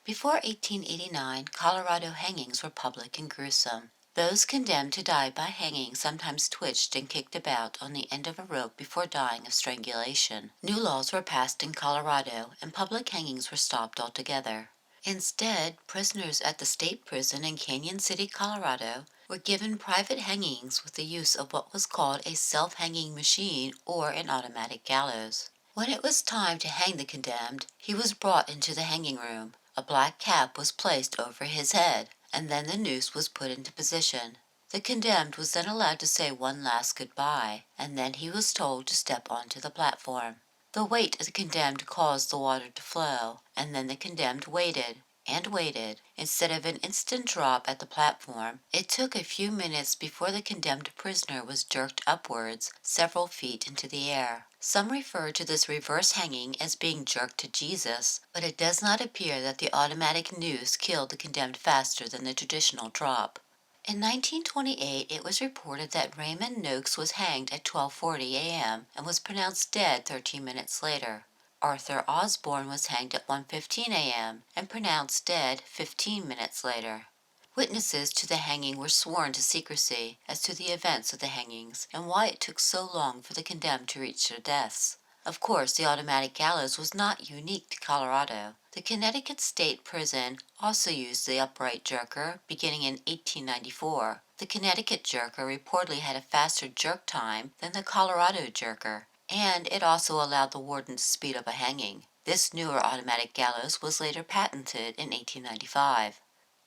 Before 1889, Colorado hangings were public and gruesome. Those condemned to die by hanging sometimes twitched and kicked about on the end of a rope before dying of strangulation. New laws were passed in Colorado, and public hangings were stopped altogether. Instead, prisoners at the state prison in Canyon City, Colorado, were given private hangings with the use of what was called a self-hanging machine or an automatic gallows. When it was time to hang the condemned, he was brought into the hanging room. A black cap was placed over his head, and then the noose was put into position. The condemned was then allowed to say one last goodbye, and then he was told to step onto the platform. The weight of the condemned caused the water to flow, and then the condemned waited and waited. Instead of an instant drop at the platform, it took a few minutes before the condemned prisoner was jerked upwards several feet into the air. Some refer to this reverse hanging as being jerked to Jesus, but it does not appear that the automatic noose killed the condemned faster than the traditional drop. In 1928, it was reported that Raymond Noakes was hanged at 12:40 a.m. and was pronounced dead 13 minutes later. Arthur Osborne was hanged at 1:15 a.m. and pronounced dead 15 minutes later. Witnesses to the hanging were sworn to secrecy as to the events of the hangings and why it took so long for the condemned to reach their deaths. Of course, the automatic gallows was not unique to Colorado. The Connecticut State Prison also used the upright jerker beginning in 1894. The Connecticut jerker reportedly had a faster jerk time than the Colorado jerker, and it also allowed the warden to speed up a hanging. This newer automatic gallows was later patented in 1895.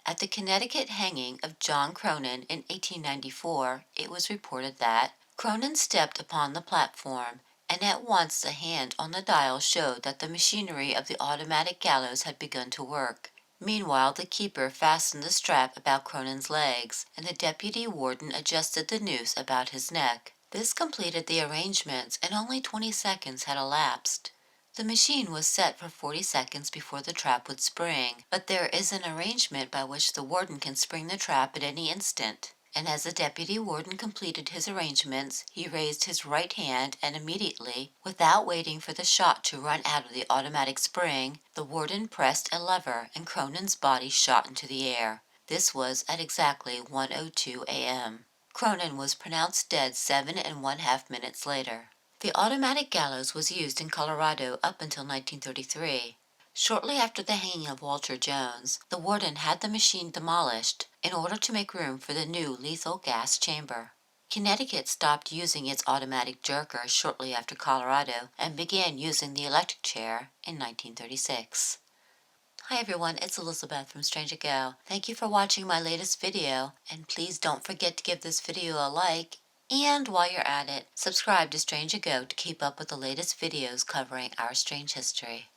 At the Connecticut hanging of John Cronin in 1894, it was reported that Cronin stepped upon the platform, and at once a hand on the dial showed that the machinery of the automatic gallows had begun to work. Meanwhile, the keeper fastened the strap about Cronin's legs, and the deputy warden adjusted the noose about his neck. This completed the arrangements, and only 20 seconds had elapsed. The machine was set for 40 seconds before the trap would spring, but there is an arrangement by which the warden can spring the trap at any instant. And as the deputy warden completed his arrangements, he raised his right hand and immediately, without waiting for the shot to run out of the automatic spring, the warden pressed a lever and Cronin's body shot into the air. This was at exactly 1:02 a.m. Cronin was pronounced dead 7½ minutes later. The automatic gallows was used in Colorado up until 1933. Shortly after the hanging of Walter Jones, the warden had the machine demolished in order to make room for the new lethal gas chamber. Connecticut stopped using its automatic jerker shortly after Colorado and began using the electric chair in 1936. Hi everyone, it's Elizabeth from Strange Go. Thank you for watching my latest video, and please don't forget to give this video a like. And while you're at it, subscribe to Strange Go to keep up with the latest videos covering our strange history.